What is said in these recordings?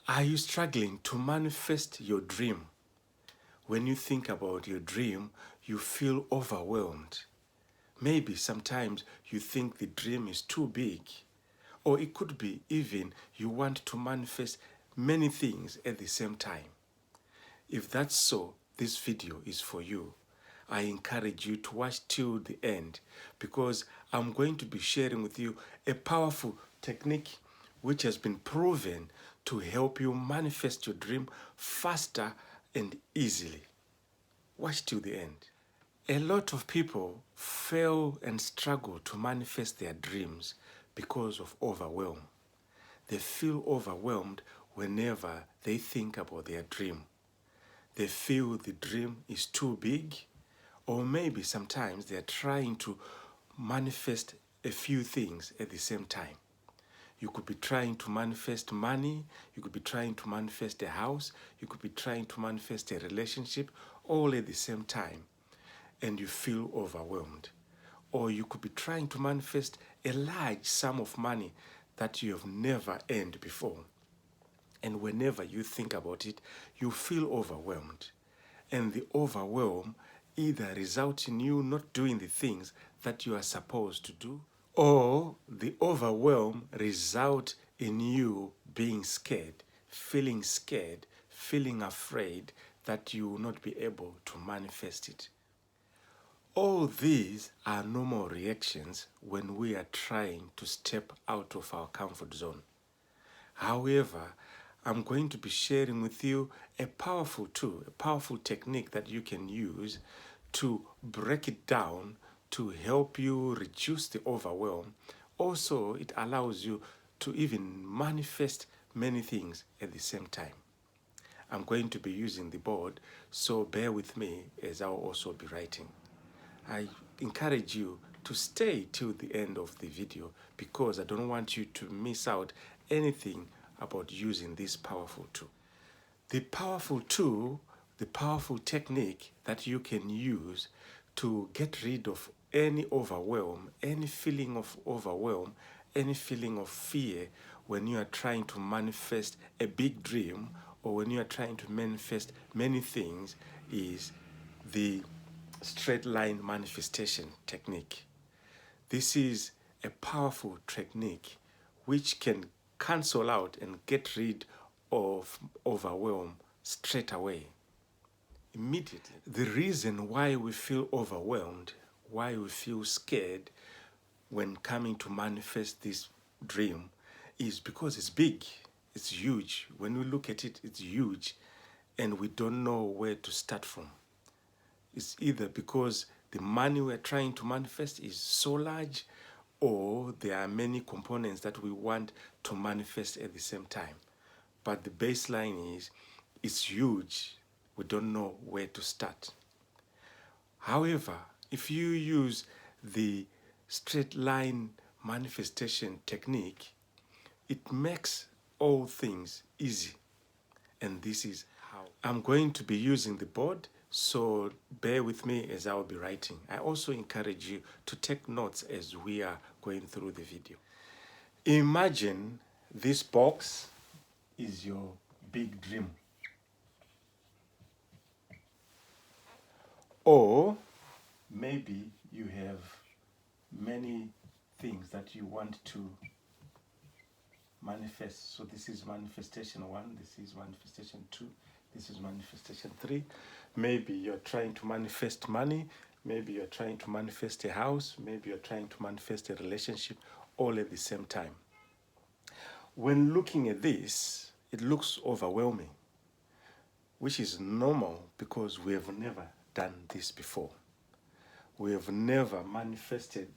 Are you struggling to manifest your dream? When you think about your dream, you feel overwhelmed. Maybe sometimes you think the dream is too big, or it could be even you want to manifest many things at the same time. If that's so, this video is for you. I encourage you to watch till the end because I'm going to be sharing with you a powerful technique which has been proven to help you manifest your dream faster and easily. Watch till the end. A lot of people fail and struggle to manifest their dreams because of overwhelm. They feel overwhelmed whenever they think about their dream. They feel the dream is too big, or maybe sometimes they are trying to manifest a few things at the same time. You could be trying to manifest money, you could be trying to manifest a house, you could be trying to manifest a relationship all at the same time, and you feel overwhelmed. Or you could be trying to manifest a large sum of money that you have never earned before. And whenever you think about it, you feel overwhelmed. And the overwhelm either results in you not doing the things that you are supposed to do, or the overwhelm results in you being scared, feeling afraid that you will not be able to manifest it. All these are normal reactions when we are trying to step out of our comfort zone. However, I'm going to be sharing with you a powerful tool, a powerful technique that you can use to break it down to help you reduce the overwhelm. Also, it allows you to even manifest many things at the same time. I'm going to be using the board, so bear with me as I'll also be writing. I encourage you to stay till the end of the video because I don't want you to miss out anything about using this powerful tool. The powerful tool, the powerful technique that you can use to get rid of any overwhelm, any feeling of overwhelm, any feeling of fear when you are trying to manifest a big dream or when you are trying to manifest many things is the straight line manifestation technique. This is a powerful technique which can cancel out and get rid of overwhelm straight away, immediately. The reason why we feel overwhelmed, why we feel scared when coming to manifest this dream is because it's big, it's huge. When we look at it, it's huge, and we don't know where to start from. It's either because the money we're trying to manifest is so large, or there are many components that we want to manifest at the same time. But the baseline is it's huge. We don't know where to start. However, if you use the straight line manifestation technique, it makes all things easy. And this is how I'm going to be using the board, so bear with me as I'll be writing. I also encourage you to take notes as we are going through the video. Imagine this box is your big dream. Or maybe you have many things that you want to manifest. So this is manifestation 1, this is manifestation 2, this is manifestation 3. Maybe you're trying to manifest money, maybe you're trying to manifest a house, maybe you're trying to manifest a relationship, all at the same time. When looking at this, it looks overwhelming, which is normal because we have never done this before. We have never manifested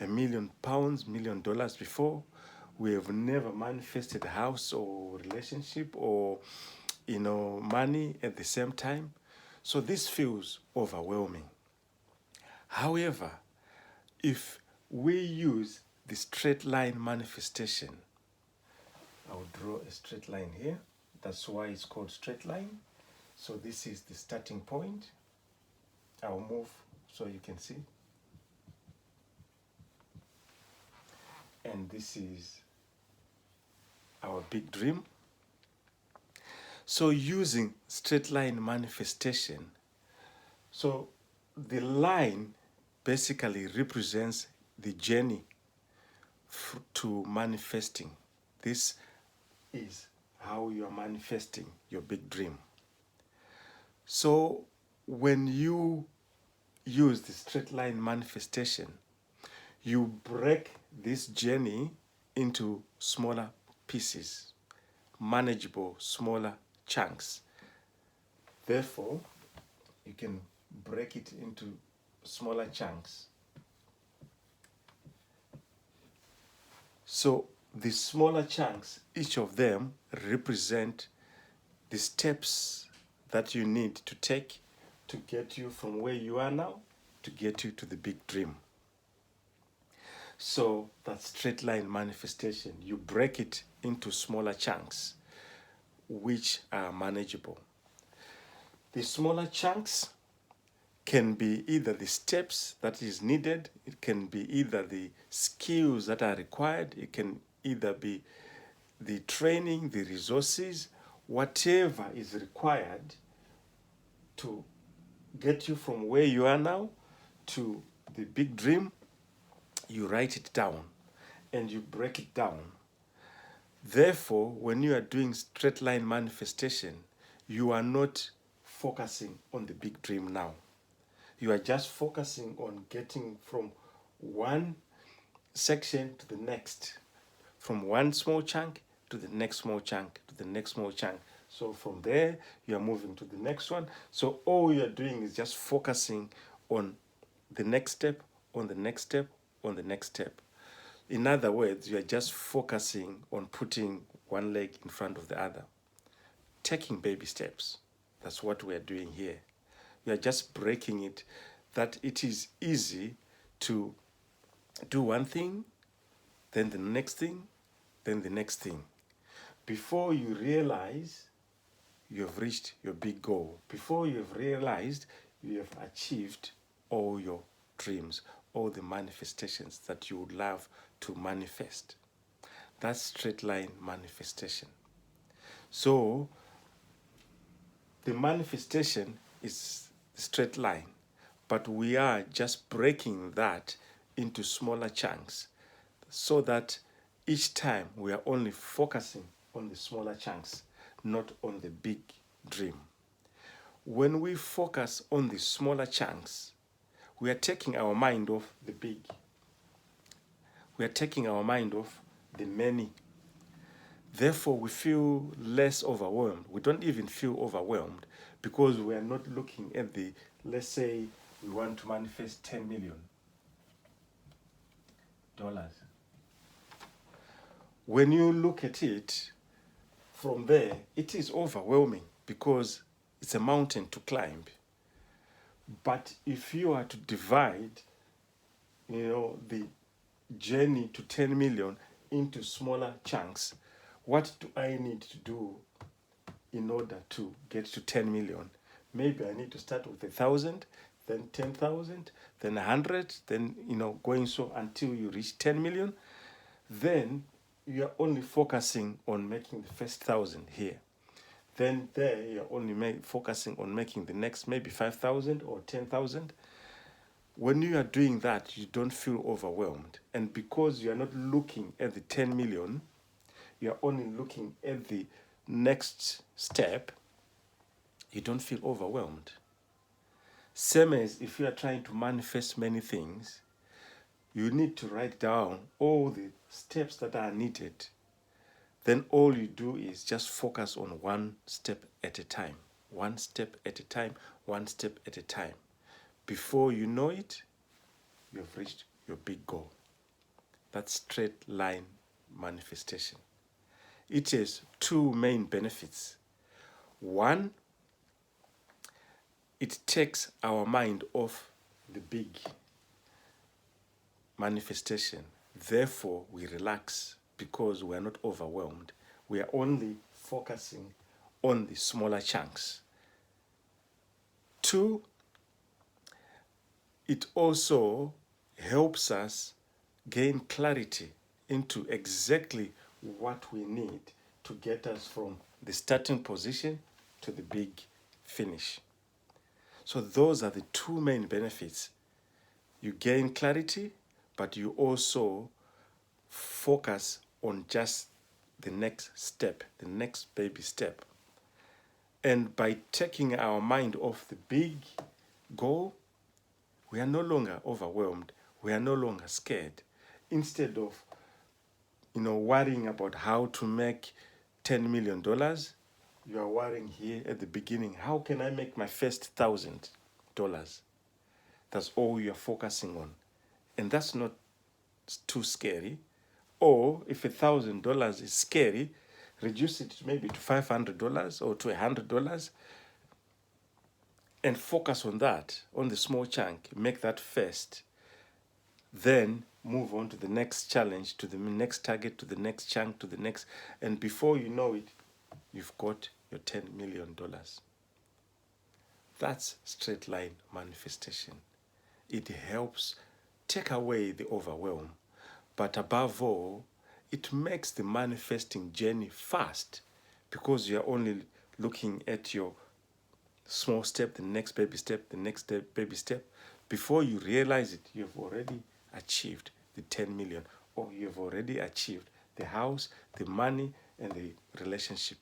£1 million, $1 million before. We have never manifested a house or relationship or money at the same time. So this feels overwhelming. However, if we use the straight line manifestation, I'll draw a straight line here. That's why it's called straight line. So this is the starting point. I'll move so you can see. And this is our big dream. So using straight line manifestation, so the line basically represents the journey to manifesting. This is how you are manifesting your big dream. So when you use the straight line manifestation, you break this journey into smaller pieces, manageable, smaller chunks. Therefore, you can break it into smaller chunks. So the smaller chunks, each of them represent the steps that you need to take to get you from where you are now to get you to the big dream. So that straight line manifestation, you break it into smaller chunks, which are manageable. The smaller chunks can be either the steps that is needed, it can be either the skills that are required, it can either be the training, the resources, whatever is required to get you from where you are now to the big dream. You write it down and you break it down. Therefore, when you are doing straight line manifestation, you are not focusing on the big dream now. You are just focusing on getting from one section to the next, from one small chunk to the next small chunk to the next small chunk. So from there, you are moving to the next one. So all you are doing is just focusing on the next step, on the next step, on the next step. In other words, you are just focusing on putting one leg in front of the other, taking baby steps. That's what we are doing here. We are just breaking it, that it is easy to do one thing, then the next thing, then the next thing. Before you realize you have reached your big goal, before you have realized you have achieved all your dreams, all the manifestations that you would love to manifest. That's straight line manifestation. So the manifestation is straight line, but we are just breaking that into smaller chunks so that each time we are only focusing on the smaller chunks, not on the big dream. When we focus on the smaller chunks, we are taking our mind off the big. We are taking our mind off the many. Therefore, we feel less overwhelmed. We don't even feel overwhelmed because we are not looking at the, let's say we want to manifest $10 million. When you look at it from there, it is overwhelming because it's a mountain to climb. But if you are to divide, the journey to 10 million into smaller chunks, what do I need to do in order to get to 10 million? Maybe I need to start with 1,000, then 10,000, then 100, then, going so until you reach 10 million. Then you are only focusing on making the first 1,000 here. Then there you're only focusing on making the next maybe 5,000 or 10,000. When you are doing that, you don't feel overwhelmed. And because you are not looking at the 10 million, you are only looking at the next step, you don't feel overwhelmed. Same as if you are trying to manifest many things, you need to write down all the steps that are needed. Then all you do is just focus on one step at a time, one step at a time, one step at a time. Before you know it, you have reached your big goal. That's straight line manifestation. It has two main benefits. One, it takes our mind off the big manifestation. Therefore, we relax because we are not overwhelmed. We are only focusing on the smaller chunks. Two, it also helps us gain clarity into exactly what we need to get us from the starting position to the big finish. So those are the two main benefits. You gain clarity, but you also focus on just the next step, the next baby step. And by taking our mind off the big goal, we are no longer overwhelmed. We are no longer scared. Instead of, worrying about how to make $10 million, you are worrying here at the beginning, how can I make my first $1,000? That's all you're focusing on. And that's not too scary. Or if $1,000 is scary, reduce it maybe to $500 or to $100 and focus on that, on the small chunk. Make that first. Then move on to the next challenge, to the next target, to the next chunk, to the next. And before you know it, you've got your $10 million. That's straight line manifestation. It helps take away the overwhelm. But above all, it makes the manifesting journey fast because you're only looking at your small step, the next baby step, the next baby step. Before you realize it, you've already achieved the 10 million, or you've already achieved the house, the money, and the relationship.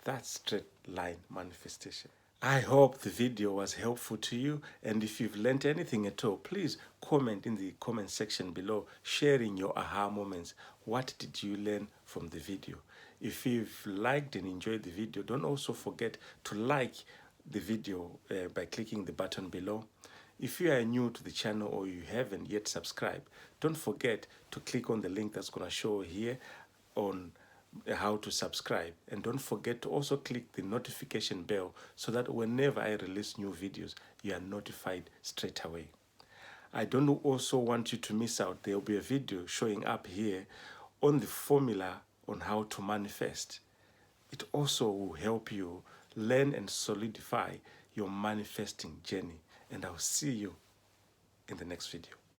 That's straight line manifestation. I hope the video was helpful to you, and if you've learned anything at all, please comment in the comment section below, sharing your aha moments. What did you learn from the video? If you've liked and enjoyed the video, don't also forget to like the video by clicking the button below. If you are new to the channel or you haven't yet subscribed, don't forget to click on the link that's going to show here on how to subscribe, and don't forget to also click the notification bell so that whenever I release new videos, you are notified straight away. I don't also want you to miss out. There will be a video showing up here on the formula on how to manifest. It also will help you learn and solidify your manifesting journey, and I'll see you in the next video.